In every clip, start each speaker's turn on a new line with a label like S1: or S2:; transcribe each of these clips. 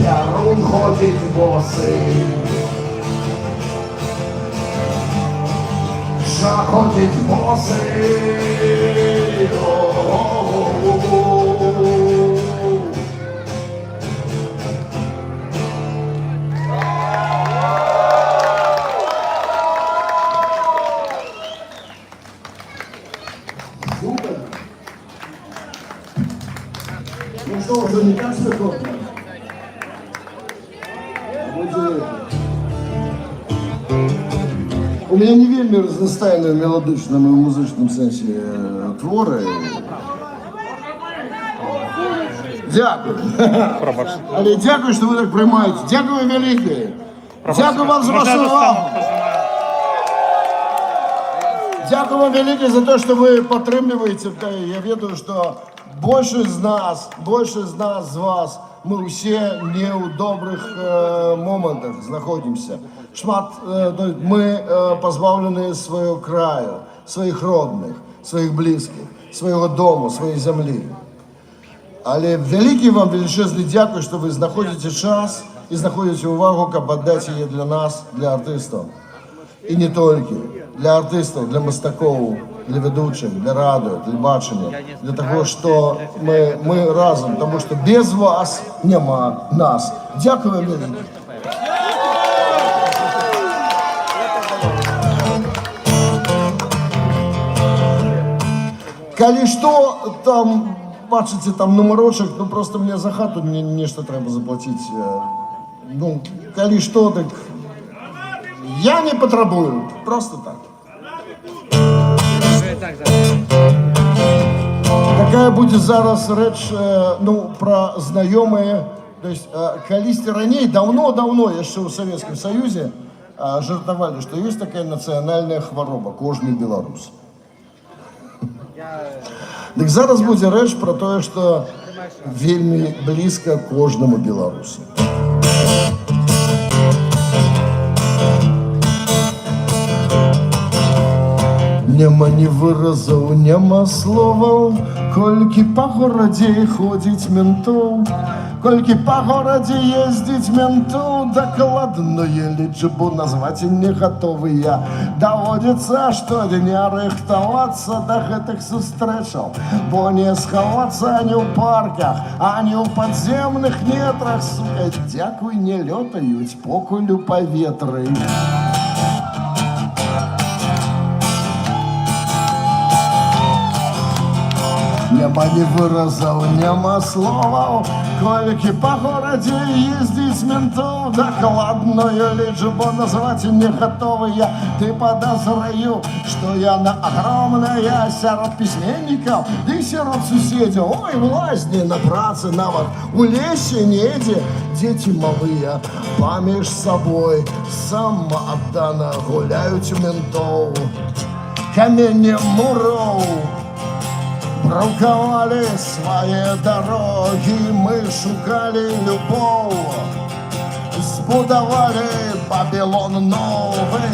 S1: Ярун ходить босий, ходить босий.
S2: Супер. Ну что, уже не так спекотно? У меня не вельмі разнастайны в меладычным і музычным сэнсе творы. Дякую. Але дякую, што вы так приймаєте. Дякую вяліке. Дякую вам за вашу увагу. Дякую вам велике за то, что вы подтрымливаете. Я ведаю, что больше из нас, з вас, мы все не у добрых моментах находимся. Шмат, мы позбавлены своего краю, своих родных, своих близких, своего дому, своей земли. Але великий вам величезний дякую, що ви знаходите час і знаходите увагу, каб аддаць її для нас, для артистів. І не тільки. Для артистів, для мастаков, для ведучих, для радіо, телебачення, для того, що ми разом, тому що без вас нема нас. Дякую вам велике. Коли що, там, бачите, там номерочок, ну просто мне за хату нечто треба заплатить. Ну, коли що, так я не потребую, просто так. Такая будет зараз рэч, ну, про знакомые. То есть, колись ранее, давно, еще в Советском Союзе, жартовали, что есть такая национальная хвороба, кожный белорус. Так зараз будет рэч про то, что вельми близко кожному белорусу. Нема ні выразаў, нема словаў, колькі па горадзе ходзіць ментоў, колькі па горадзе ездзіць ментоў, дакладную лічбу назваць не гатовыя. Даводзіцца штодня рыхтавацца да гэтых сустрэчаў, бо не схавацца ані ў парках, ані ў падземных нетрах, сука, дзякуй, не лётаюць покуль у паветры. Нема ні выразаў, нема словаў, колькі па горадзе ездзіць ментоў, дакладную лічбу назваць не гатовыя. Ты подозраю, што яна агромная сярод пісьменнікаў, ды сярод суседзяў. Ой, в лазні, на працы, нават у лесе недзе. Дзеці малыя паміж сабой самааддана гуляюць у ментоў. Каменем муроў брукавали свои дороги, мы шукали любовь, збудовали Вавилон новый.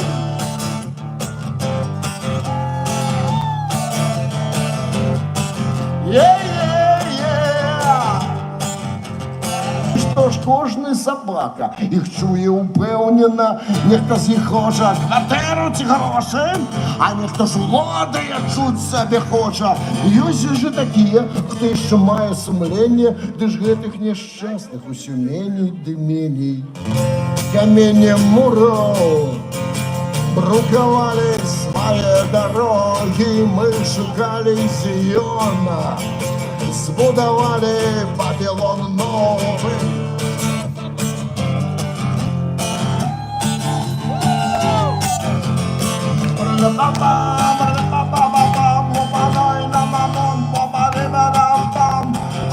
S2: Што ж кожны сабака іх чуе упэўнена, нехта з іх хоча кватэру ці грошы, а нехта ж улады адчуць сабе хоча. Ёсць жа такія, хто яшчэ мае сумленне, ды ж гэтых няшчасных усё меней ды меней. Каменем муроў брукавалі свае дарогі, мы шукалі Зіёна, збудавалі Вавилон новый.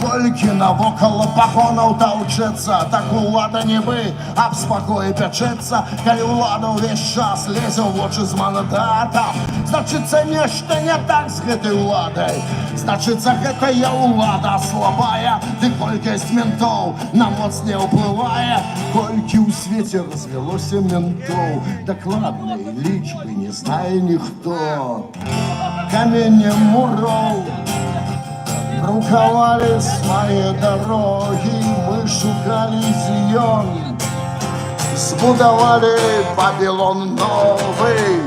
S2: Колькі навокал пагонаў таўчэцца, так улада нібы аб спакоі пячэцца. Калі ўлада ўвесь час лезе ў вочы з мандатам, значыцца нешта не так з гэтай уладай. Значыцца гэтая ўлада слабая, ды колькасць ментоў на моц не ўплывае. Колькі ў свеце развялося ментоў, дакладнай лічбы не знае ніхто. Каменем муроў брукавали свои дороги, мы шукали зиму. ён, збудавалі Вавилон новый.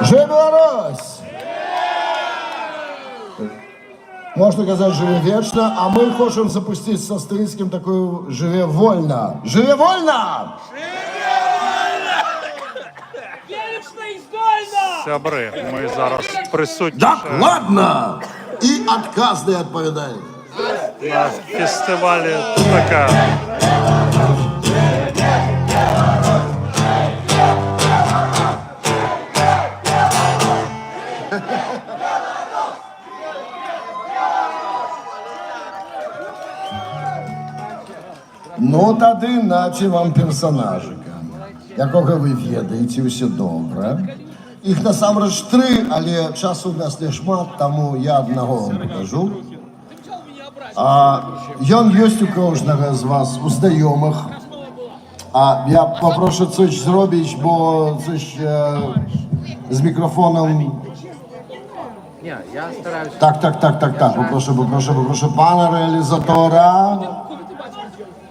S2: Живе Беларусь! Можна казати, живе вічно, а ми хочемо запустити з австрійським такою живе вольно. Живе вольно!
S3: Вічно і здольно!
S4: Сябри, ми зараз присутні
S2: Так, ладно! І відказ не відповідає.
S4: на фестивалі така.
S2: Ну, тады наце вам персонажика, якога вы ведаеце ўсё добра. Іх насамрэч 3, але часу у нас не шмат, таму я аднаго вам покажу. Ён ёсць у кожнага з вас, у знаёмых. Я попрошу coś зробіць, бо coś з мікрофоном.
S5: Nie, ja starałem się.
S2: Так, попрошу пана реалізатора.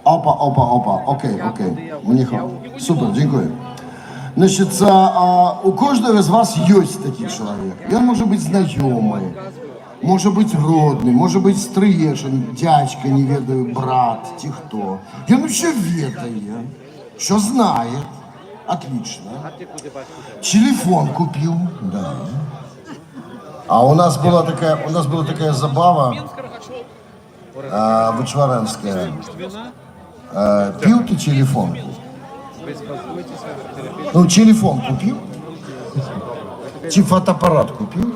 S2: Опа, окей. Супер, дякую. Значит, у кожного з вас есть такий чоловік. Він може бути знайомий, може бути родний, може бути стрижений, дядька, не ведаю, брат, ті хто. Він ще ведає, що знає. Отлично. Телефон купил, да. А у нас была такая забава вычваренская. Пил ты телефон? Ну, телефон купил. Фотоаппарат купил.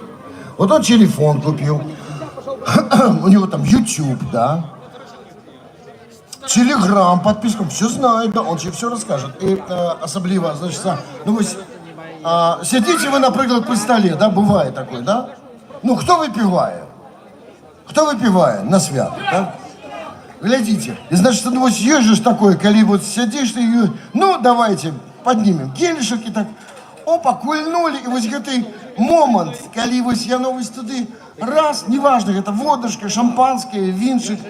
S2: Вот он телефон купил. У него там YouTube, да. Телеграм, подписка, все знает, да, он тебе все расскажет. И особливо, значит, ну вы сидите вы, например, при столе, да, бывает такое, да? Ну, кто выпивает? Кто выпивает на свято, да? Глядите, и значит, ну вот езжишь такое, коли вот сидишь ты, ну, давайте поднимем келишек и так, опа, кульнули, и вот гэты момент, коли вот яно вось туды, раз, неважно, это водочка, шампанское, винчик,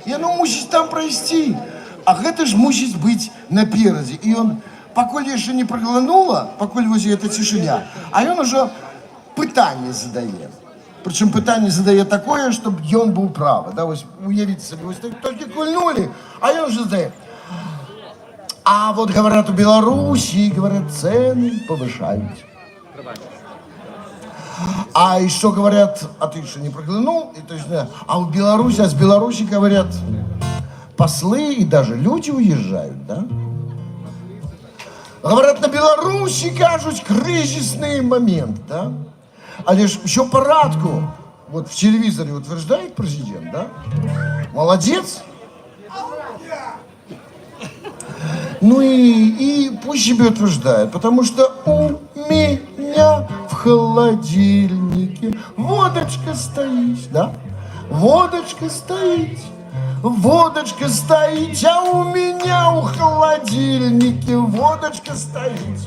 S2: яно мусіць там пройти, а гэта ж мусіць быць наперадзе, и он, покуль яшчэ не прогланула, покуль вось эта цішыня, а ён уже пытанне задае. Причем пытанне задае такое, чтобы ён был правы. Да, вось уявите себе, вось только кульнули, а ён уже задае. А вот говорят, у Беларуси, говорят, цены повышают. А еще говорят, а ты еще не проглянул, и, то есть, а в Беларуси, с Беларуси говорят, послы и даже люди уезжают, да? Говорят, на Беларуси, кажуть, кризисный момент, да? А лишь еще парадку, вот в телевизоре утверждает президент, да? Молодец. Ну и пусть себе утверждает, потому что у меня в холодильнике водочка стоит, да? Водочка стоит, а у меня в холодильнике водочка стоит.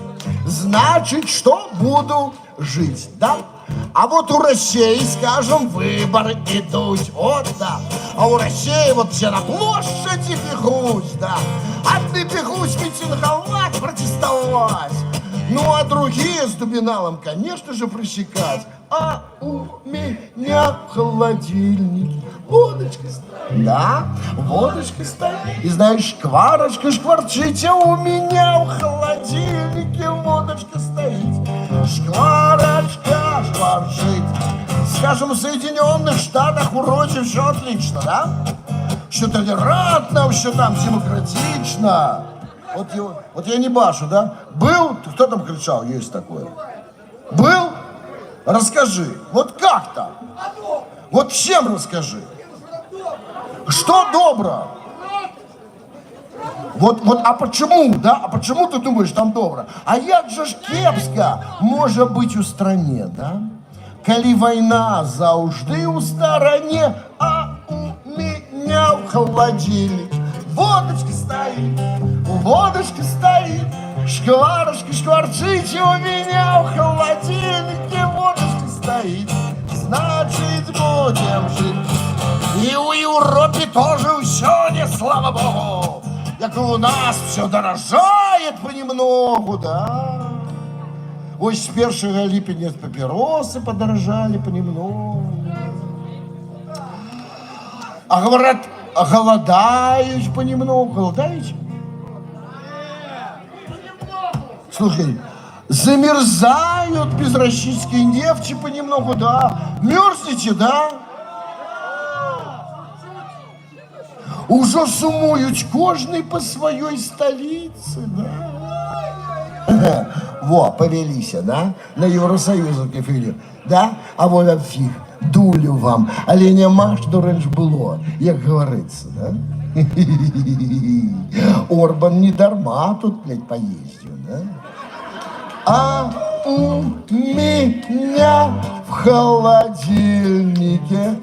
S2: Значит, что буду жить, да? А вот у России, скажем, выборы идут, вот, да. А у России вот все на площади бегут, да. А ты бегут митинговать, протестовать. Ну, а другие с дубиналом, конечно же, пресекать. А у меня в холодильнике водочка стоит. Да, водочка стоит. И знаешь, шкварочка шкварчит, а у меня в холодильнике водочка стоит. Шкварочка шкварчит. Скажем, в Соединенных Штатах вроде все отлично, да? Все толерантно, все там демократично. Вот я не башу, да? Был? Кто там кричал? Есть такое. Был? Расскажи. Вот как там? Вот всем расскажи. Что добро? Вот, а почему, да? А почему ты думаешь, там добро? А як же ж кепска может быть у стране, да? Коли война заўжды у стороне, а у меня в холодильнике водочка стоит. водочка стоит, шкварочка шкварчит, у меня в холодильнике водочка стоит, значит будем жить. И у Европе тоже все не слава богу, как и у нас все дорожает понемногу, да. Ось с 1 липня папиросы подорожали понемногу. А говорят, голодают понемногу. Голодаете? Слушай, замерзают безроссийские нефти понемногу, да? Мерзнете, да? Уже сумують кожний по своей столице, да? Во, повелися, да? На Євросоюзу кефілі, да? А вон вам фіг, дулю вам, але нема, що раніше було, як говориться, да? Орбан не дарма тут, блядь, поездил, да? А у меня в холодильнике,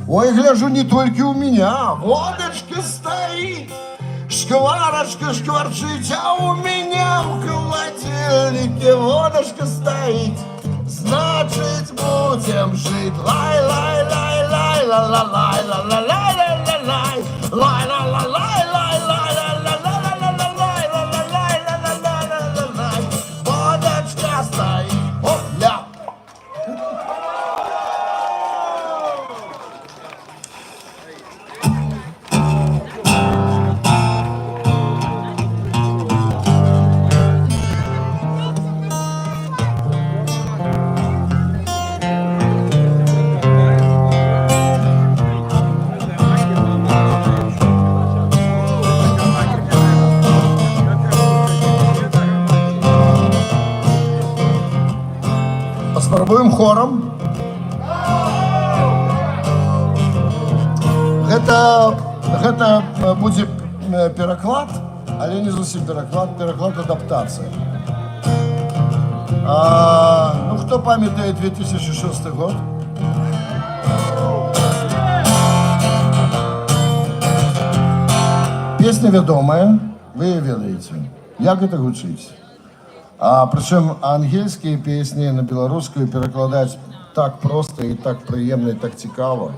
S2: ой, гляжу, не только у меня, водочка стоит, шкварочка шкварчит, а у меня в холодильнике водочка стоит, значит будем жить. Лай-лай-лай-лай, ла-ла-лай-ла-ла-лай-ла-ла-лай, лай-ла-ла-лай-лай-лай-лай-лай-лай-лай-лай-лай-лай-лай, водочка стоит, оп-ля. Спробуем хором. Гэта будзе пераклад, але не зусім пераклад адаптацыя. Ну, хто памятае 2006 год? Песня вядомая, вы яе ведаеце. Як гэта гучыць? Причем ангельские песни на белорусскую перекладать так просто и так приемно, и так цікаво.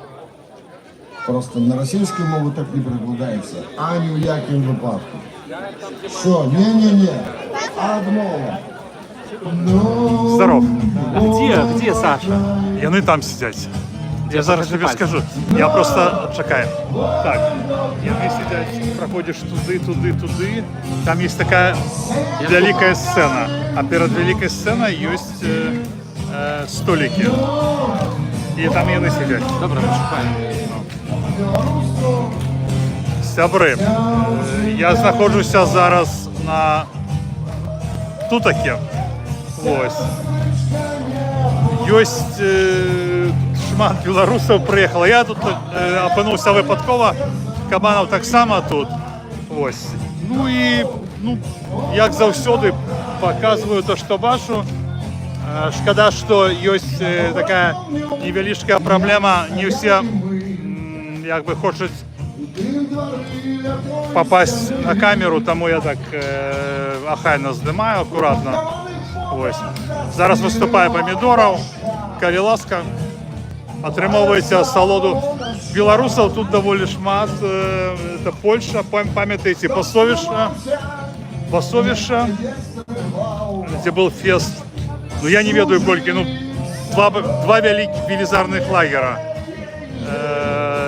S2: Просто на российскую мову так не перекладається, ані в яким випадку. Що? Не-не-не, одно. Ну...
S4: Здоров.
S5: Где Саша?
S4: Яны там сидять. Я зараз тобі скажу. Я просто чекаю. Так, яны сидять, проходишь туды. Там есть такая великая сцена. А перед великой сценой есть столики. И там яны сидять.
S5: Добре, ми шукаємо.
S4: Сябри, я знаходжуся зараз на Тутакі. Ось. Ёсць шмат беларусаў прыехала. Я тут апынуўся выпадкова, Кабанов таксама тут. Ось. Ну і як заўсёды паказваю то, што бачу. Шкада, што ёсць такая невялічкая праблема. Не ўсе як бы хочуць попасть на камеру, таму я так ахайна здымаю акуратна. Ось. Зараз выступае памідораў, калі ласка, атрымоўваеце асалоду. Беларусаў тут даволі шмат. Это Польша, памятаеце, Басовішча, дзе был фест. Ну я не ведаю колькі, два вялізарных лагера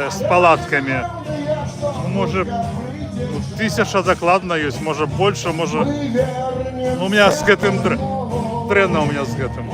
S4: з палаткамі. Можа 1000 дакладна ёсць, можа больше, можа... У меня з гэтым дрэнна, у меня з гэтым.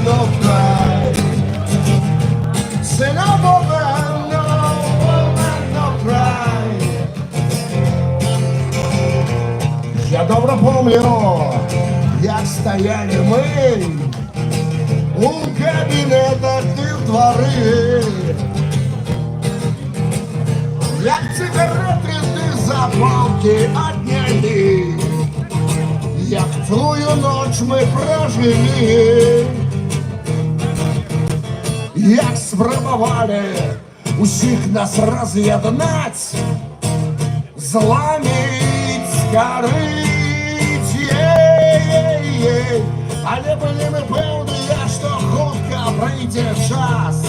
S2: No cry. помню, як стояли ми у кабінетах тих двори, як цигарети ти запалки отняли, як тую ночь ми прожили, як спробували усіх нас роз'єднать, зламить, скорить, ей-ей-ей. Але були ми певні, що хутко прийде час,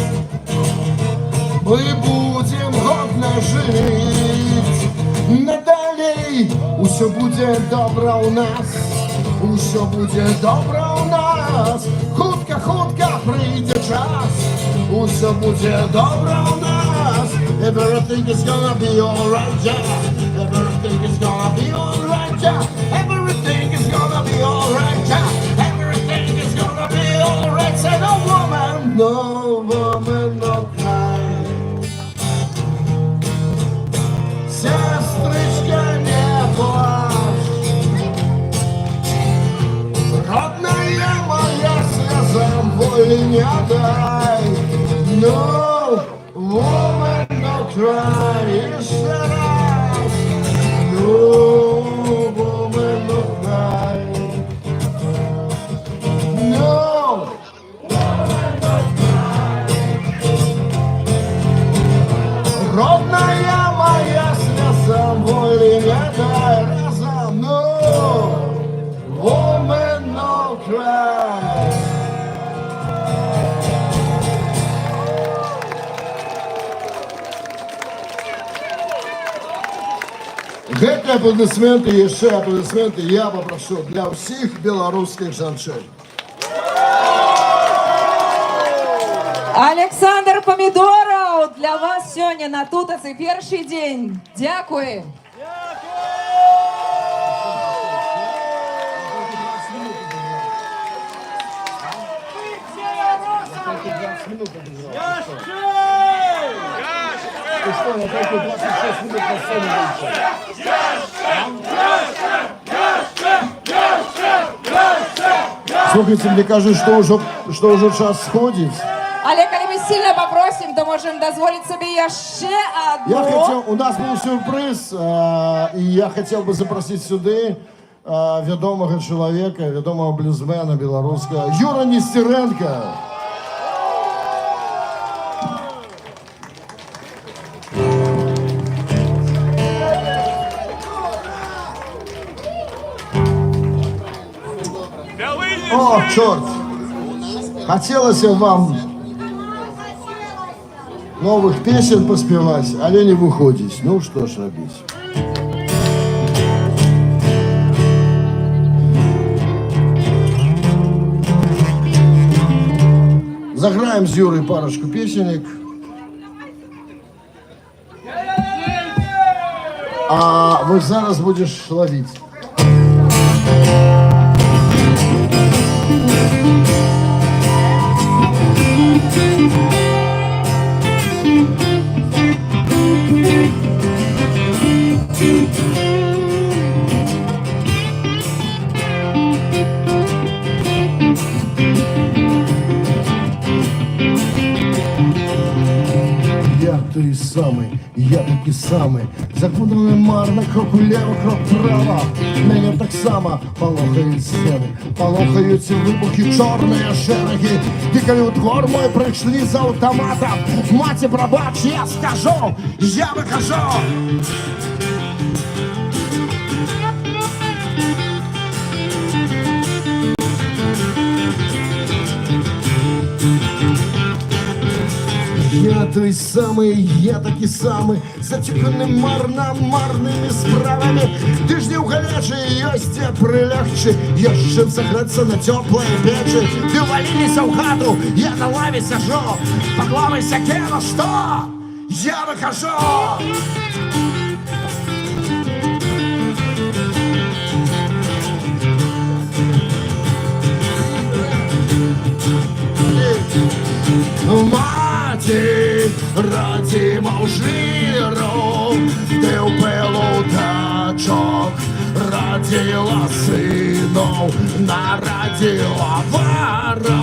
S2: ми будем годно жить. Надалей усё буде добре у нас, усё буде добре у нас. Хутко прийде час, усё буде добре у нас. Everything is gonna be alright, yeah. Everything is gonna be alright, yeah. Everything is gonna be alright, yeah. Everything is gonna be alright. Say no woman, no cry. Сестричка, не плачь. Родная моя, слезам воли не дай. No woman, no cry. Еще раз. No woman, no cry. No. Родная моя, слезам воли не дай разом. No woman, no cry. Гэты аплодисменты, яшчэ аплодисменты я попрошу для ўсіх беларускіх жанчын.
S6: Александр Помидоров, для вас сёння на тутацы першы дзень. Дякую.
S2: Слухайте, мне кажется, что уже час сходить.
S6: Олег, калі мы сильно попросим, то можем дозволить себе яшчэ одну.
S2: У нас был сюрприз, и я хотел бы запросить сюда вядомого человека, вядомого блюзмена белорусского, Юра Нестеренко. О, черт! Хотелось вам новых песен поспевать, але не выходить. Ну что ж робить. Заграем с Юрой парочку песенек. А вы зараз будешь ловить. Я той самий, я такий самий, закутаний марно, крок улево, крок вправо. Мене так само полохають стіни, полохають вибухи, чорні шереги. І коли у двор мой прийшли з автоматом, маті, пробач, я скажу, я вихожу. Я той самый, я таки самый, заціканим марними справами. Ты ж не у гарячей, ёсць дзе прилягчы, ёсць чым сагрэцца на цёплай печы. Ты валіліся ў хату, я на лаве сяжу, паклавай сякеру, што? Я выхожу. Маті, радімо жиру, ти в пилу та дочок, родила синов, народила ворони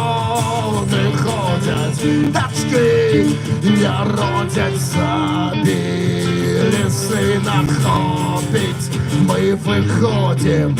S2: ходять, дочки не родяться, білі сина хопить, ми виходим.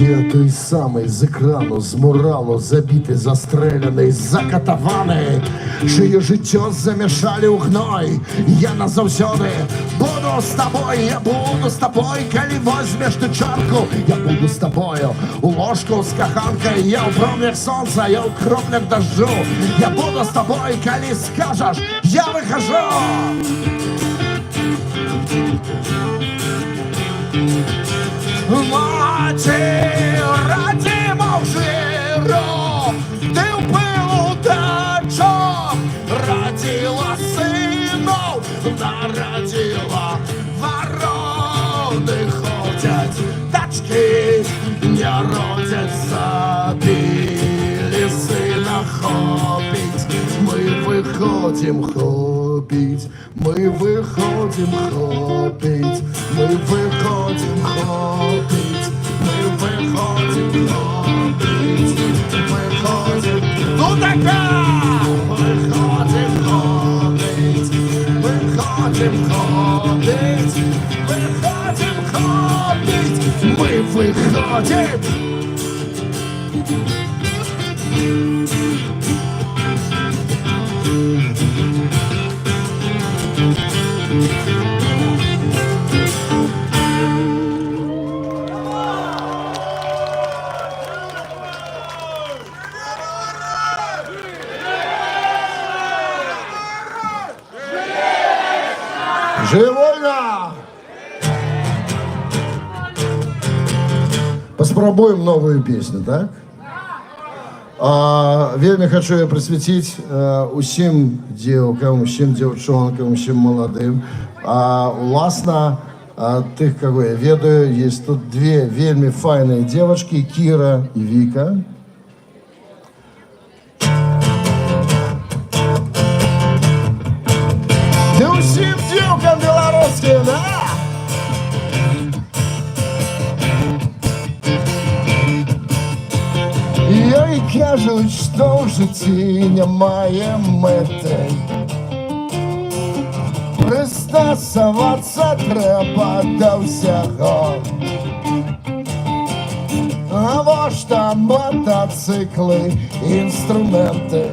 S7: Є той самий з екрану, з муралу, забитий, застреляний, закатований, чиє життя замішали у гной. Я назавсёды буду з тобою, я буду з тобою, коли возьмеш ти чарку. Я буду з тобою, у ложку з каханкою, я у промнях сонця, я у кроплях дождю. Я буду з тобою, коли скажеш, я вихожу. Маті, раді мов жиру, ти вбив дочок, родила синов, народила ворони ходять, дочки не родяться, білі сина хопить, ми виходим хопить, ми виходим хопить, ми виходим хопить, ми виходим хопить, виходим, ну така, виходим хопить, виходим хопить, виходим хопить, ми виходим.
S2: Живольно! Паспробуем новую песню, так? Вельмі хочу я присвяціць усім дзеўкам, усім дзяўчонкам, усім маладым. Уласна, тых, кого я ведаю, есть тут две вельмі файныя девочки, Кира и Вика. Ды усім дзеўкам беларускім, да? Ёй кажуть, што ў жыцці немає мети. Прыстасавацца трэба да ўсяго. Навошта мотоциклы, інструменты?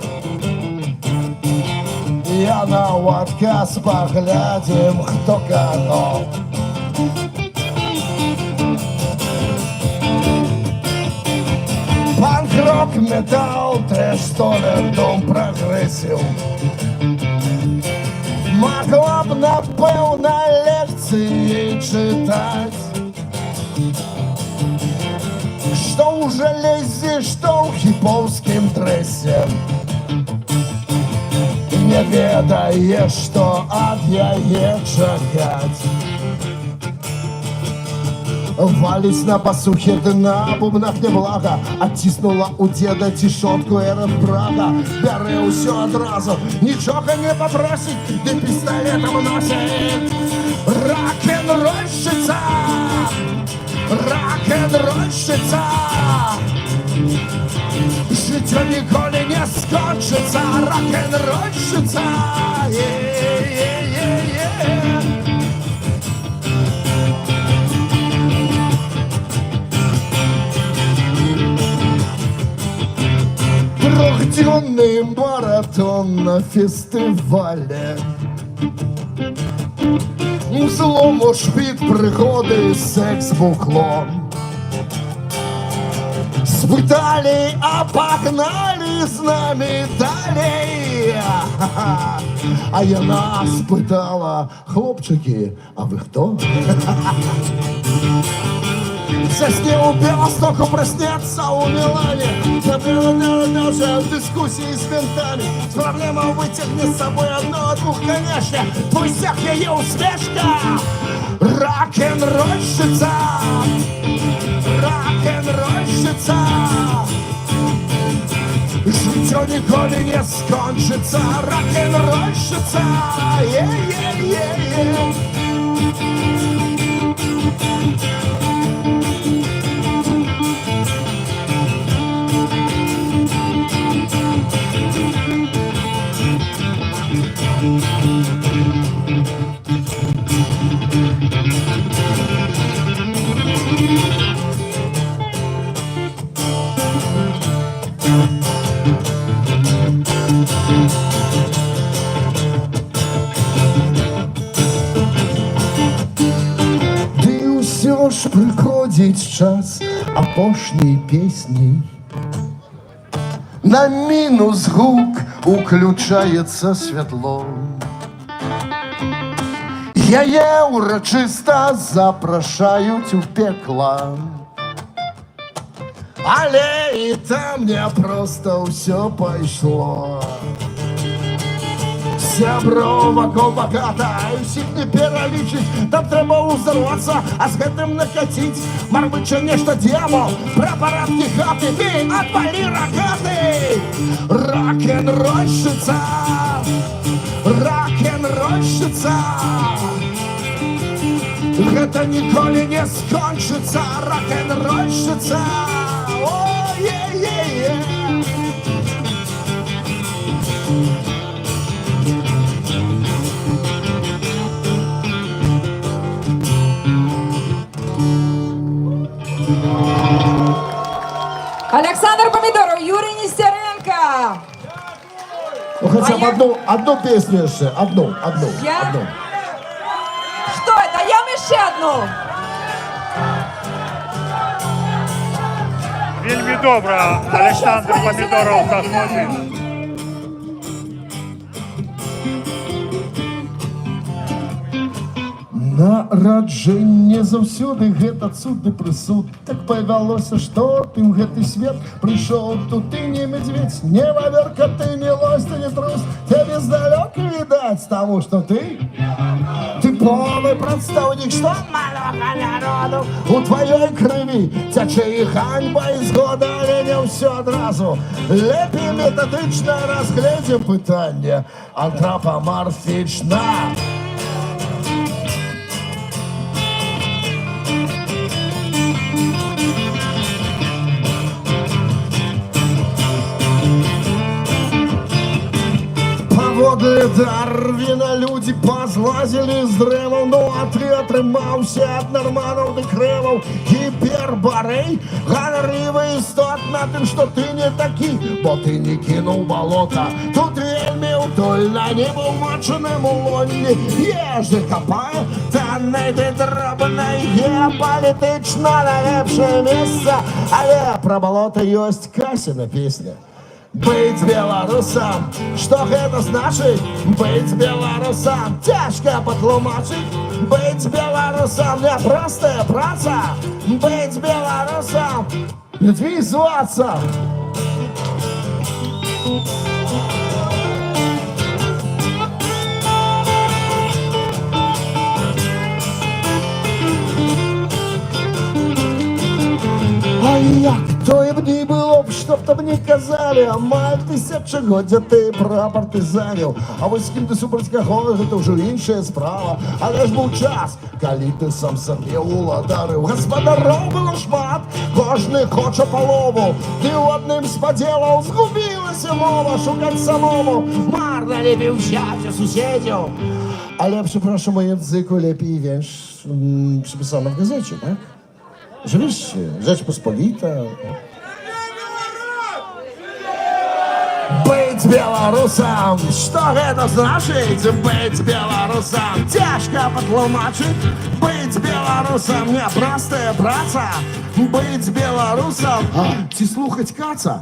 S2: Я на адказ паглядзім, хто каго. Панк-рок, метал, трэш-столер, дом прагрэсіў. Магла б, напэўна, лекцыі чытаць. Што ў жалезе, што ў хіпоўскім дрэсе. Не ведае, што ад яе чакаць. Валіць на пасухе дна, бубнах неблага. Адціснула ў дзеда цішотку Эрэн Прага. Бярэ ўсё адразу, нічога не папросіць, ды пісталетам носіць. Рок-н-рольшчыца, рок-н-рольшчыца. Жыццё ніколі не скончыцца, рок-н-рольшчыца. Трехдневный маратон на фестивале. Злому шпіт пригоди, секс буклом. Спитали, а погнали з нами далі. А яна спитала: хлопчики, а ви хто?
S7: Засни у Белостока, проснется у Милане. Даже в дискуссии с ментами. С проблемой вытягни с собой одну-двух, конечно. Пусть всех ее усмешка. Рок-н-ролльщица, рок-н-ролльщица. Життя ніколи не скончится. Рок-н-ролльщица, е-е-е-е. Ды ўсё ж прыходзіць час апошняй песні. На мінус гук уключаецца святло. Яе урачыста запрашаюць у пекла. Але і там не проста ўсё пайшло. Сяброў вакол багата, усіх не пералічыць. Там трэба ўзарвацца, а з гэтым накаціць. Марвыча нешта дьявол, пра парадкі хаты. Ты адпалі рагаты. Рок-н-рольшчыца, рок-н-рольшчыца. Гэта ніколі не скончыцца. Рок-н-рольшчыца, о-е-е-е.
S6: Александр Помидоров, Юрий Нестеренко.
S2: Ну хотя
S6: А
S2: бы одну песню еще, одну.
S6: Я? Что это? Я еще одну.
S4: Вельми добра, Александр Помидоров заходить.
S2: Нараджэнне заўсёды гэта цудны прысуд. Так павялося, што ты ў гэты свет прыйшоў. Тут ты не медведь, не вавёрка, ты не лось, ты не трус. Тебе здалёка відаць, таму што ты тыповы прадстаўнік, што малога народу. У тваёй крыві цячэ і ганьба, і згода, але не ўсё адразу. Лепей метадычна разгледзім пытанне антрапамарфічна. Паводле Дарвіна людзі пазлазілі з дрэваў, ну а ты атрымаўся ад нарманаў ды крэваў. Гіпербарэй, ганарлівы істот на тым, што ты не такі, бо ты не кінуў балота. Тут вельмі утульна, не быў мачаным у лонні. Ежы капае, таннай ды дробнай, геапалітычна найлепшае месца. Але пра балота ёсць Касіна песня. Быть белорусом, что это значит? Быть белорусом тяжко патлумачить. Быть белорусом не простая праца. Быть белорусом людьми зваться. А як тое б не было б, што б там не казалі. Амаль тысячагоддзя ты прапар ты заняў. А вось з кім ты супраць каго, гэта ўжо іншая справа. Але ж быў час, калі ты сам сабе уладарыў. Гаспадароў было шмат, кожны хоча палову. Ты ў адным з падзелаў згубілася мова, шукаць самому. Марна лепей узяць у суседзяў. А лепш, прашаму, языку лепей веш приписано в газете, так? Живешь, Rzecz Посполита. Быть белорусом, что это значит? Быть белорусом тяжко патлумачить. Быть белорусом не простая праца. Быть белорусом ці слухать Каца.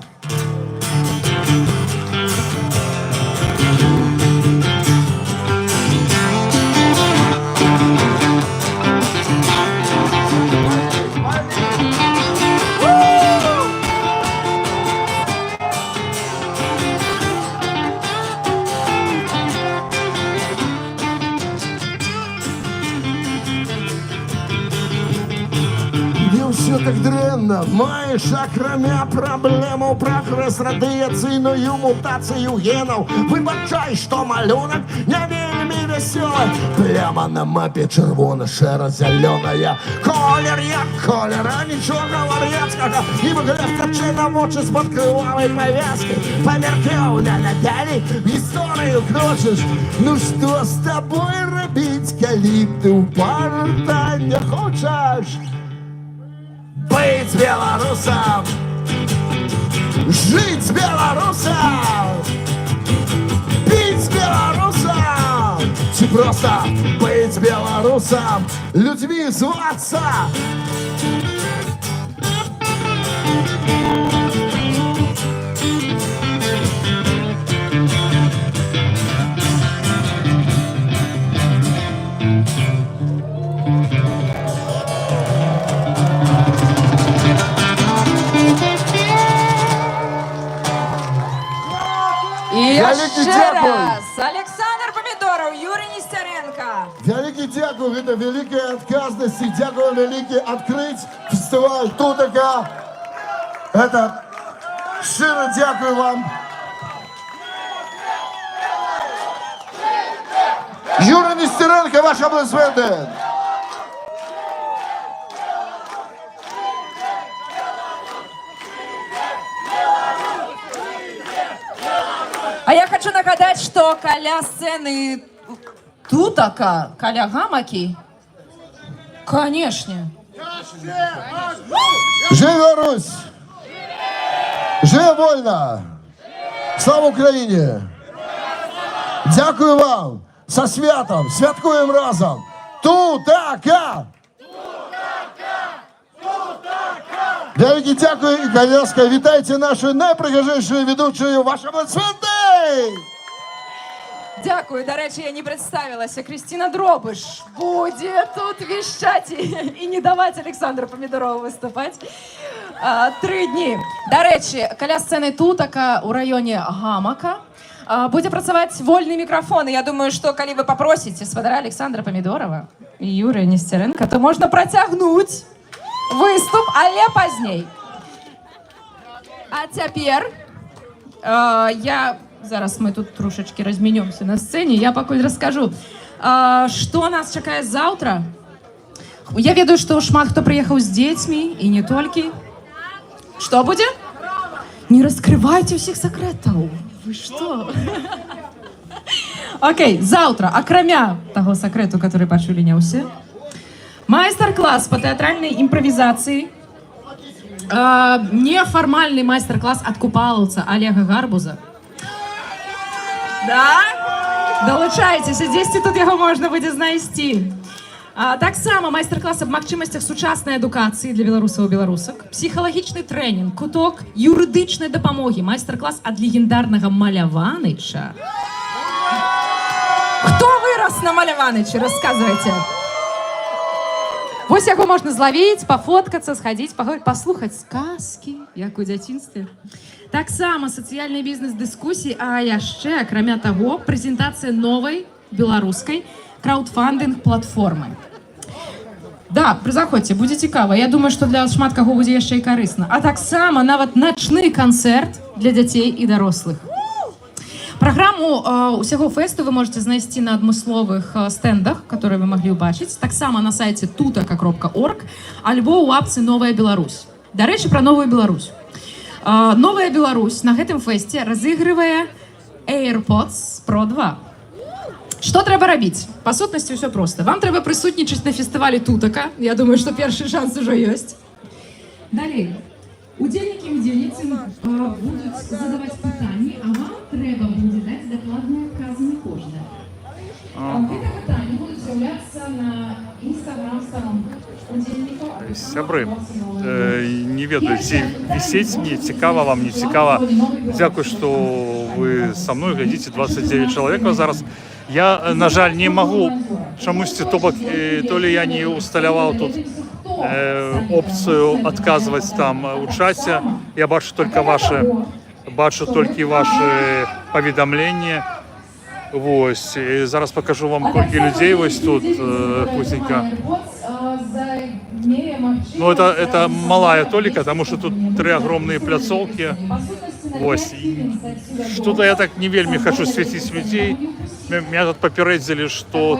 S7: все так дрэнна, маеш акрамя праблемаў прагрэс радыяцыйную мутацыю генаў. Выбачай, што малюнак не вельмі вясёлы. Пляма на мапе чырвона-шэра-зялёная. Колер як колер, а нічога вар'яцкага. І выгляд качэй на вочы з-пад крывавай павязкі. Памяркеў на Наталі, гісторыю крочыш. Ну што з табой рабіць, калі ты ў парта не хочаш? Быть белорусом, жить белорусом, пить белорусом, ці просто быть белорусом, людьми зваться.
S6: І
S2: Вялікі
S6: ще
S2: дякую.
S6: раз Александр Помідоров, Юрій Нестеренко.
S2: Вялікі дзякуй, гэта вялікая адказнасць і дзякую вялікі адкрыць фестываль Тутака. Это шчыра дзякую вам. Юрий Нестеренко, ваши аплодисменты.
S6: А я хочу нагадать, что каля сцены Тутака, каля гамаки, конечно.
S2: Живе Русь! Живе вольно! Слава Україні! Дякую вам! Со святом! Святкуємо разом! Тутака! Велике дякую і коляска. Вітайте нашу найпригожейшу ведучую. Ваші аплодисменти!
S6: Дякую. До речі, я не представилася. Кристина Дробыш будет тут вещать и не давать Александру Помидорову выступать 3 дні. До речі, каля сцени Тутака у районі Гамака буде працаваць вольны мікрафон. Я думаю, что калі вы попросите сватара Александра Помидорова и Юрия Нестеренко, то можно працягнуть выступ, але пазней. А цяпер зараз мы тут трошечки разменемся на сцене. Я пакуль расскажу, что нас чакае заўтра. Я ведаю, что шмат хто прыехаў з дзецьмі і не толькі. Что будзе? Не раскрывайте ўсіх сакрэтаў. Вы что? Окей, заўтра, акрамя таго сакрэту, который пачулі не ўсе, майстар-класс по тэатральнай імправізацыі, нефармальны майстар-класс ад купалаўца Олега Гарбуза. Да? Долучайцеся, дзесьці тут яго можна будзе знайсці. Таксама майстар-класс аб магчымасцях сучаснай адукацыі для беларусаў і беларусак, псіхалагічны трэнінг, куток юрыдычнай дапамогі, майстар-класс ад легендарнага Маляваныча. Хто вырас на Маляванычы? Расказвайце. Вось яго можна злавіць, пафоткацца, схадзіць, паговорыць, паслухаць сказкі, як у дзяцінстве. Таксама сацыяльны бізнес-дыскусіі, а яшчэ, акрамя таго, прэзентацыя новай беларускай краудфандинг-платформы. Да, прызаходзьце, будзе цікава. Я думаю, што для шмат каго будзе яшчэ і карысна. А таксама нават начны канцэрт для дзяцей і дарослых. Праграму усяго фэсту вы можете знайсці на адмысловых стэндах, которые вы маглі ўбачыць, таксама на сайце tutaka.org, альбо ў апцы «Новая Беларусь». Дарэчы, пра Новую Беларусь. Новая Беларусь на гэтым фэсце разыгрывае AirPods Pro 2. Што трэба рабіць? Па сутнасці ўсё проста. Вам трэба прысутнічаць на фестывалі Тутака. Я думаю, што першы шанс ужо ёсць. Далей. Удзельнікі і удзельніцы будуць задаваць пытанні, а вам трэба будзе даць дакладныя адказы на кожнае. Гэтыя пытанні будуць з'яўляцца на інстаграм-старонках удзельнікаў.
S4: Сябры, не ведаю, ці вісець мне, цікава вам, не цікава. Дзякуй, што вы са мной глядзіце, 29 чалавекаў зараз. Я, на жаль, не магу чамусьці, то ли я не усталяваў тут опцыю адказваць там у чаце. Я бачу толькі ваши паведамленні. Вось, і зараз покажу вам, колькі людзей вось тут, хутенька. Но это малая толика, потому что тут 3 огромные пляцовки. Ось. И что-то я так не вельми хочу светить людей. Меня тут попередили, что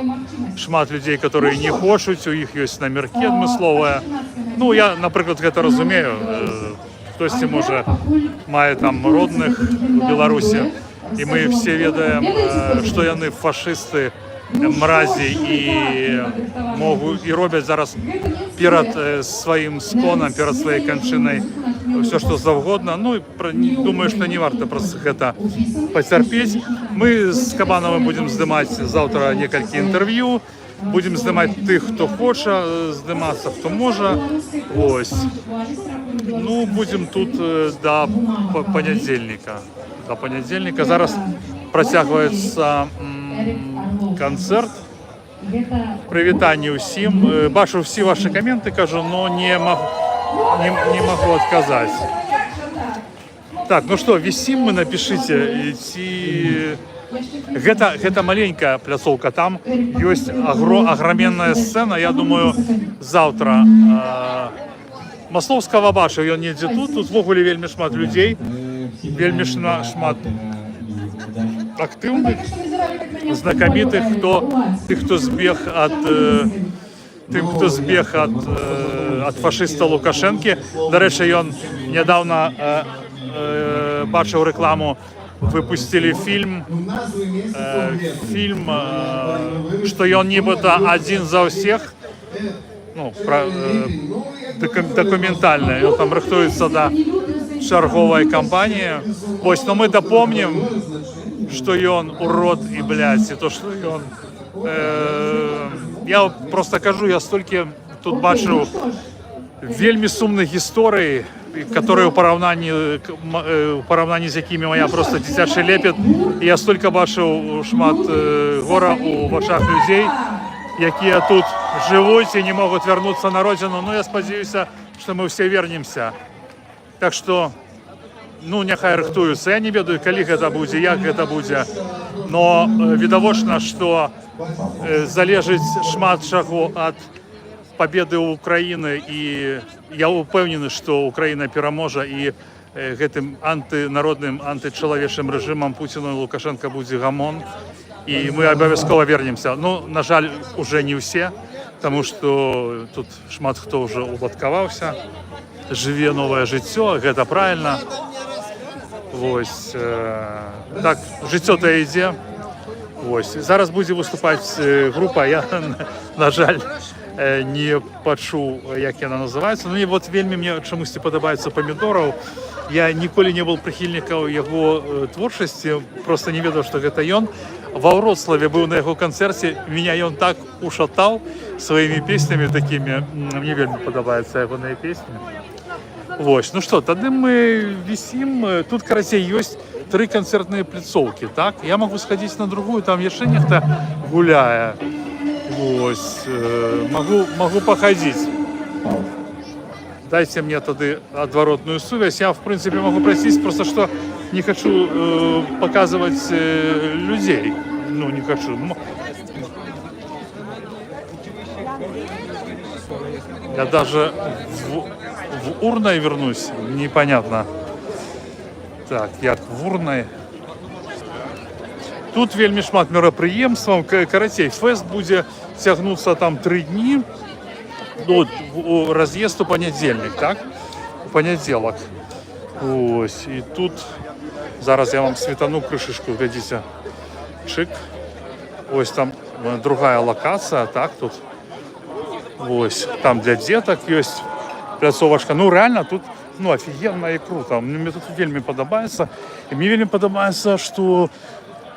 S4: шмат людей, которые не хочуть, у них есть номерки адмысловые. Ну, я, наприклад, это разумею. Хтось, може, має там родних в Білорусі. І ми всі ведаємо, що вони фашисти, мразі і роблять зараз перед своїм сконом, перед своєю кончиною все, що завгодно. Ну, думаю, що не варто просто це потерпіти. Ми з Кабановим будемо знімати завтра кілька інтерв'ю. Будемо знімати тих, хто хоче зніматися, хто може. Ось. Ну, будемо тут до понедільника. До понедільника. Зараз протягується концерт. Привітання усім. Бачу всі ваші коменти, кажу, але не можу відказати. Так, ну что, висим мы, напишите. Это маленькая пляцовка, там есть огроменная сцена, я думаю, завтра. Масловского баша, ён недзе тут ввогуле вельмі шмат людей, вельмі шмат актыўных, знакамітых, хто збег ад фашыста Лукашэнкі. Дарэчы, ён нядаўна бачыў рэкламу, выпустили фильм, что он нібыта один за всех, ну, документальный, он там рыхтуется до чарговой кампании. Ось, но мы допомним, что он урод и блядь, и то, что он... я просто кажу, я столько тут бачу вельми сумных историй, которые в параўнанні з якімі моя просто дзіцячы лепет. І я столько бачыў шмат гора у вачах людзей, якія тут жывуць і не могуць вярнуцца на родзіну. Ну, я спадзяюся, што мы ўсе вернемся. Так што, ну, няхай рыхтуюцца. Я не ведаю, калі гэта будзе, як гэта будзе. Но відавочна, што залежыць шмат чаго ад победы Украины, и я упэўнены, что Украина пераможа, и гэтым антынародным, антычалавечым рэжымам Путіна и Лукашенко будзе гамон, и мы абавязкова вернемся. Ну, на жаль, уже не все, потому что тут шмат хто уже уладкаваўся, жыве новое жыццё, гэта правильно. Вось, так, жыццё-то ідзе. Вось, зараз будзе выступаць група, я, на жаль, не пачуў, як яна называецца. Ну і вот вельмі мне чамусьці падабаецца Памідораў. Я ніколі не был прыхільнікаў яго творчасці, просто не ведаў, што гэта ён. Ва Вроцлаве быў на яго канцэрце, меня ён так ушатаў сваімі песнямі такімі. Мне вельмі падабаюцца ягоныя песні. Вось, ну што, тады мы вісім. Тут, карацей, ёсць 3 канцэртныя пляцоўкі, так? Я магу схадзіць на другую, там яшчэ нехта гуляе. Вось, могу походить. Дайте мне тогда отворотную связь. Я, в принципе, могу просить, просто что не хочу показывать людей. Ну, не хочу. Я даже в Урной вернусь. Непонятно. Так, як в Урной. Тут вельмі шмат мерапрыемстваў. Карацей, фэст будзе цягнуцца там 3 дні. Ну, раз'езд у панядзельнік, так? У панядзелак. Ось, і тут зараз я вам светану крышачку, глядзіце. Чык. Ось там другая лакацыя, так, тут. Ось, там для дзетак ёсць пляцовачка. Ну, реально, тут, ну, офігенна і круто. Мне тут вельмі падабаецца. І мне вельмі падабаецца, што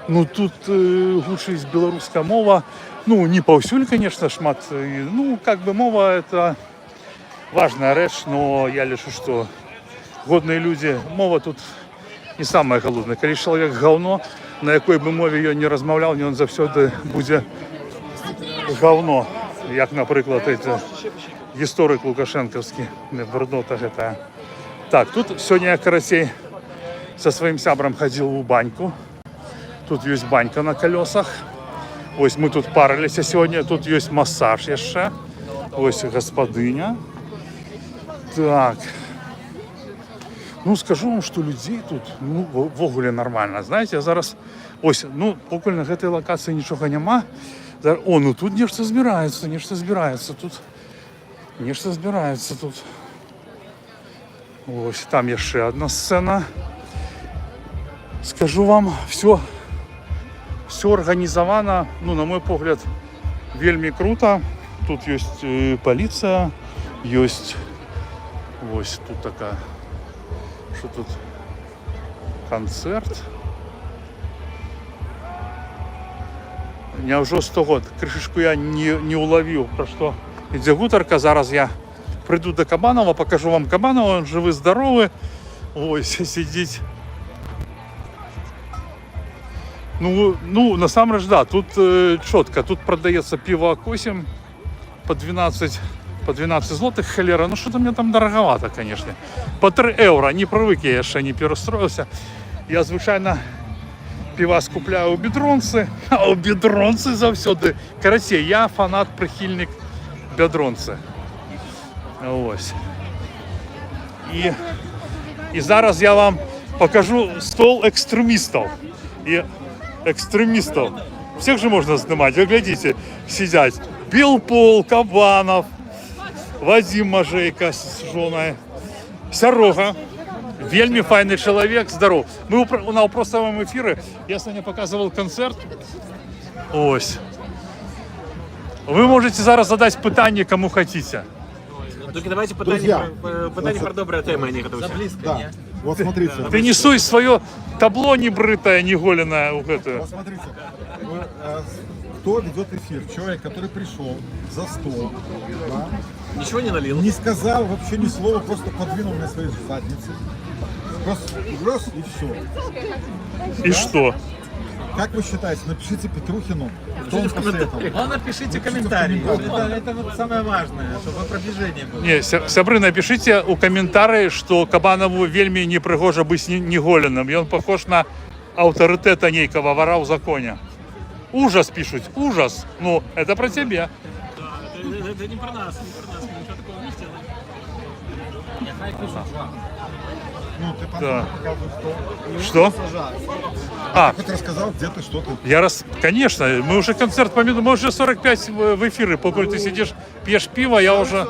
S4: ну, тут гучыць беларуская мова. Ну, не паўсюль, конечно, шмат. Ну, как бы мова – это важная рэч, но я лічу, что годные люди, мова тут не самая галоўная. Калі чалавек гаўно, на якой бы мове ён не размаўляў, ён заўсёды будзе гаўно. Як, напрыклад, это гісторык лукашэнкаўскі, бруднота гэтая. Так, тут сёння я, карацей, со сваім сябрам хадзіў у баньку. Тут есть банька на колесах. Ось мы тут парилися сегодня. Тут есть массаж еще. Ось господыня. Так. Ну, скажу вам, що людей тут, ну, в огулі нормально. Знаєте, я зараз, ось, ну, поки на цій локації нічого нема. Зараз, о, ну тут нечто збирається тут. Ось, там є ще одна сцена. Скажу вам, все організовано, ну, на мой погляд, вельми круто. Тут есть полиция, есть ось тут така, що тут концерт. Я вже з того кришечку я не уловив, про що йде гуторка. Зараз я прийду до Кабанова, покажу вам Кабанова, живий, здоровий. Ось сидіть. Ну, на самом деле, да, тут четко, тут продается пиво Акосим по 12 злотых, холера, ну что-то мне там дороговато, конечно. По 3 евро, не привык, я ще не перестроился. Я, звичайно, пива скупляю у Бедронці, а у Бедронці завсёды. Короче, я фанат, прихильник Бедронці. Ось. І зараз я вам покажу стол екстремістів. Экстремистов. Всех же можно снимать. Вы глядите, сидят Белпол, Кабанов, Вадим Можейко с женой, Серега. Вельми файный человек, здоров. Мы на опросовом эфире, я сегодня показывал концерт. Ось. Вы можете зараз задать питание, кому хотите.
S5: Только давайте питання про добрые темы, а не готовы.
S8: Да. Вот смотрите.
S4: Ты не суй свое табло небрытое, неголенное.
S8: Вот смотрите. Кто ведет эфир? Человек, который пришел за стол, да,
S5: Ничего не налил.
S8: не сказал вообще ни слова, просто подвинул на своей заднице. Просто раз и все.
S4: И что?
S8: Как вы считаете, напишите Петрухину, кто он после этого.
S9: Напишите комментарий. Это вот самое важное, чтобы продвижение было.
S4: Не, сябры, напишите у комментарии, что Кабанову вельми непригоже быть неголенным. И он похож на авторитета некого вора в законе. Ужас пишут, ужас. Ну, это про тебя.
S5: Это не про нас, мы ничего такого не сделаем.
S8: Ну, ты потом
S4: Да.
S8: показываешь,
S4: Что? А,
S8: хоть рассказал, где ты, что ты.
S4: конечно, мы уже концерт помидор, мы уже 45 в эфире, пока ты сидишь, пьешь пиво, я уже...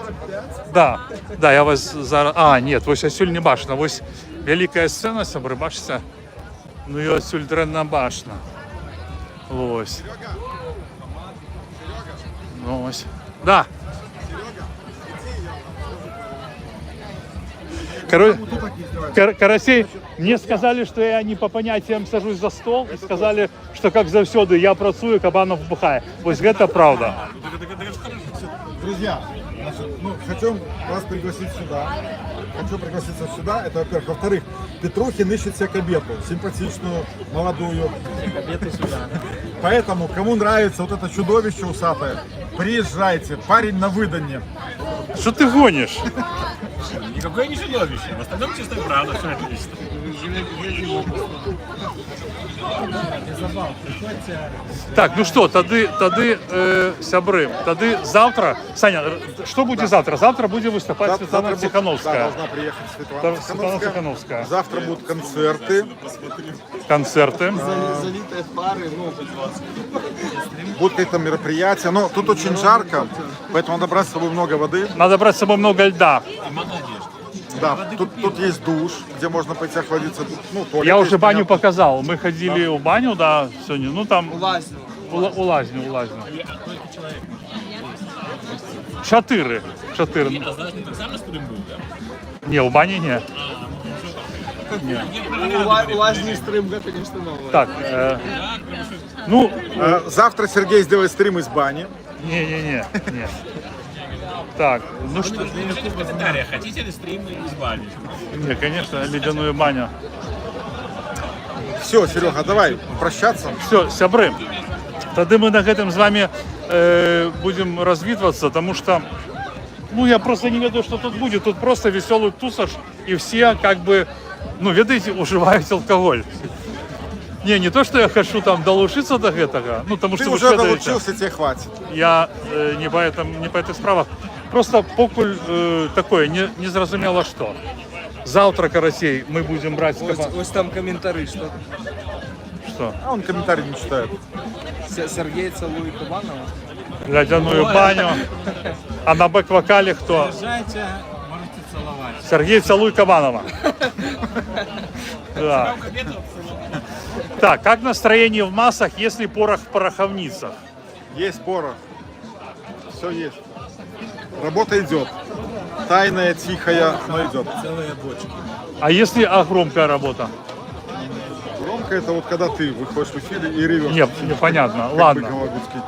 S4: Да, я вас зараз... А, нет, ось отсюль не башня, ось великая сцена, сябры, бачите? Ну и отсюль дренна башня. Ось. Ну, ось. Да. Карасей, мне сказали, что я не по понятиям сажусь за стол, и сказали, что как завсёды я працую, Кабанов бухає. Ось это правда.
S8: Друзья, значит, хочу вас пригласить сюда. Хочу пригласиться сюда, это во-первых. Во-вторых, Петрухин ищет себе кабету, симпатичную, молодую. Поэтому, кому нравится вот это чудовище усатое, приезжайте, парень на выданье.
S4: Что ты гонишь?
S5: Никакое не чудовище. В остальном чистая правда, все отлично.
S4: Так, ну что, тады сябры, тады завтра, Саня, что будет завтра? Завтра будет выступать Светлана Тихановская.
S8: Должна приехать
S4: Светлана Тихановская.
S8: Завтра будут концерты.
S2: Залитые пары, ну,
S8: Будут какие-то мероприятия. Но тут очень жарко, поэтому надо брать с собой много воды.
S4: Надо брать с собой много льда.
S8: Да, тут есть душ, где можно пойти охладиться. Ну, туалет
S4: Я
S8: есть,
S4: уже баню
S8: понятно.
S4: показал. Мы ходили в баню, да, сегодня. Ну там у лазню. Чотири. Не, у бани не.
S2: у лазни стримга, конечно, новая.
S4: Так,
S8: Завтра Сергей сделает стрим из бани.
S4: не. Так, ну что?
S5: Напишите в комментариях, хотите ли стрим из бани?
S4: Не, конечно, ледяную баню.
S8: Все, Серега, давай прощаться.
S4: Все, сябры, тогда мы на этом с вами будем развитываться, потому что, ну, я просто не ведаю, что тут будет. Тут просто веселый тусаж, и все как бы, ну, видите, уживают алкоголь. Не то, что я хочу там долучиться до этого, ну, потому
S8: Ты
S4: что вы
S8: уже
S4: ведаете,
S8: долучился, тебе хватит.
S4: я не по этих справах. Просто покуль такое, не зрозуміло що. Завтра, карасей, мы будем брать с кабана.
S10: Ось там комментарий, что
S4: Что?
S8: А он комментарий не читает.
S10: Сергей целует Кабанова.
S4: Лядяную баню. А на бэк-вокале кто?
S9: Приезжайте, можете целовать.
S4: Сергей Целуй Кабанова. Да. Так, как настроение в массах, если порох в пороховницах?
S8: Есть порох. Все есть. Работа идет. Тайная, тихая, но идет.
S9: Целые бочки.
S4: А если громкая работа?
S8: Громко это вот когда ты выходишь в эфир и ревешь.
S4: Нет, непонятно.
S8: Как бы
S4: Ладно.
S8: Голобудский.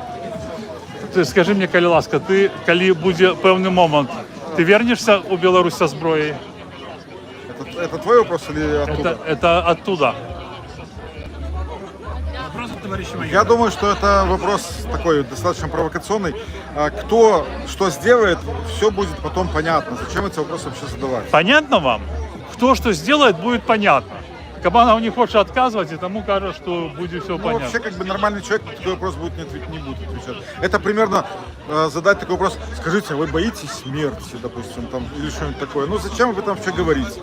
S4: Ти скажи мені, калі ласка, ти, коли буде певний момент, ти вернешся у Білорусь со зброєю?
S8: Это твой вопрос или оттуда?
S4: Это оттуда.
S5: Вопрос от товарища майора.
S8: Я думаю, что это вопрос такой достаточно провокационный. Кто что сделает, все будет потом понятно. Зачем эти вопросы вообще задавать?
S4: Понятно вам? Кто что сделает, будет понятно. Кабанов не хочет отказывать, и тому кажется, что будет все
S8: Ну,
S4: понятно.
S8: вообще, как бы нормальный человек на такой вопрос будет не будет отвечать. Это примерно задать такой вопрос: скажите, а вы боитесь смерти, допустим, там, или что-нибудь такое? Ну, зачем об этом вообще говорить?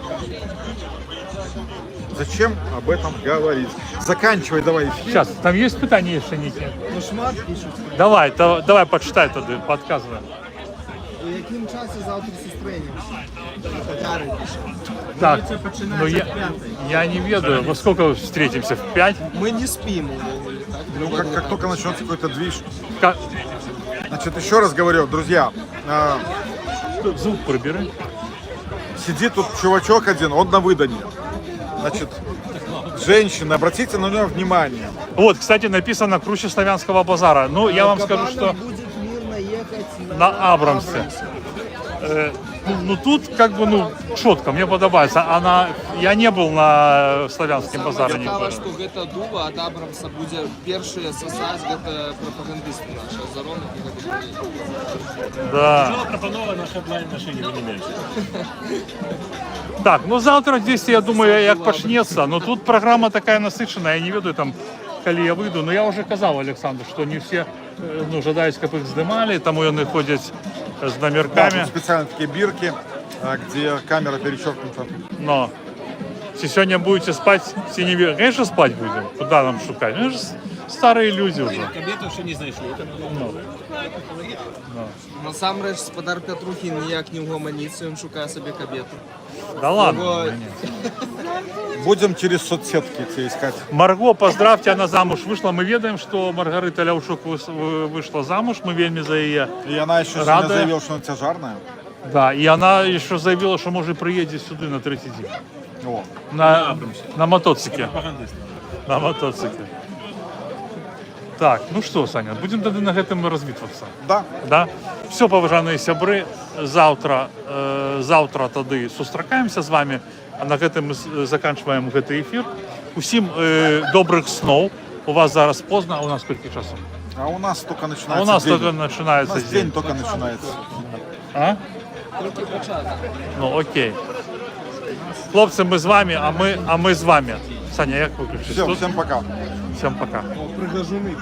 S8: Зачем об этом говорить? Заканчивай давай эфир.
S4: Сейчас, там есть питание еще, Ники?
S10: Ну шмат пишуть.
S4: Давай, давай почитай тогда, подсказывай.
S10: У яким часі завтра зустрінемося? Татари пишуть.
S4: Так, ну я не ведаю, во сколько встретимся? В 5?
S10: Ми не спимо.
S8: Ну, как только начнется какой-то движ.
S4: Как...
S8: Значит, еще раз говорю, друзья,
S4: Звук прибери.
S8: сидит тут чувачок один, он на выданье. Значит, женщины, обратите на него внимание.
S4: Вот, кстати, написано «Круче славянского базара». Ну, я вам скажу, что
S10: Буде мирно їхати
S4: на Абрамсе. Ну, тут как бы, ну, четко, мне подобается. Я не был на славянском базаре
S10: Саме цікаве,
S4: никогда.
S10: що гэта дуба ад Абрамса буде першыя сосаць, гэта прапагандысты наши, Азароны і гэта.
S4: Да.
S5: Пропонова на хедлайн машине вы не меньше.
S4: Так, ну завтра здесь, я думаю, як почнется. Но тут программа такая насыщенная, я не ведаю там, коли я выйду. Но я уже казал, Александр, что не все, ну, жадаюсь, как их сдымали, тому они ходят с
S8: Да,
S4: номерками.
S8: тут специально такие бирки, где камера перечеркнута.
S4: Но если сегодня будете спать, все не верят. Конечно, спать будем. Куда нам шукать? Мы же старые люди уже.
S5: К обеду ще не знайшли.
S10: Насамрэч, спадар Пятрухін ніяк не угоманіцца, ён шукае сабе кабету.
S4: Да ладно.
S10: Його-
S8: Будем через соцсетки тебе искать.
S4: Марго, поздравьте, она замуж вышла. Мы ведаем, что Маргарита Ляушук вышла замуж. Мы вельми за ее.
S8: И она еще
S4: Рада.
S8: сегодня заявила, что она тяжарная.
S4: Да, и она еще заявила, что может приедет сюда на третий день.
S8: О.
S4: На мотоцикле.
S5: Пропагандист.
S4: На мотоцикле. Так, ну что, Саня, будем тогда на этом развитываться.
S8: Да.
S4: Да? Все, поважанные сябры, завтра тады сустракаемся з вами, а на гэтым мы заканчиваем гэты эфир. Усім добрых снов. У вас зараз поздно, а у нас сколько часу?
S8: А у нас только
S4: А
S8: начинается
S4: у нас
S8: день.
S4: только начинается
S8: У нас
S4: день.
S8: день только начинается.
S4: А? Ну, окей. Хлопцы, мы з вами, а мы з вами. Саня, як виключити?
S8: Все, всем пока.
S4: Всем пока.
S10: Пригожуни.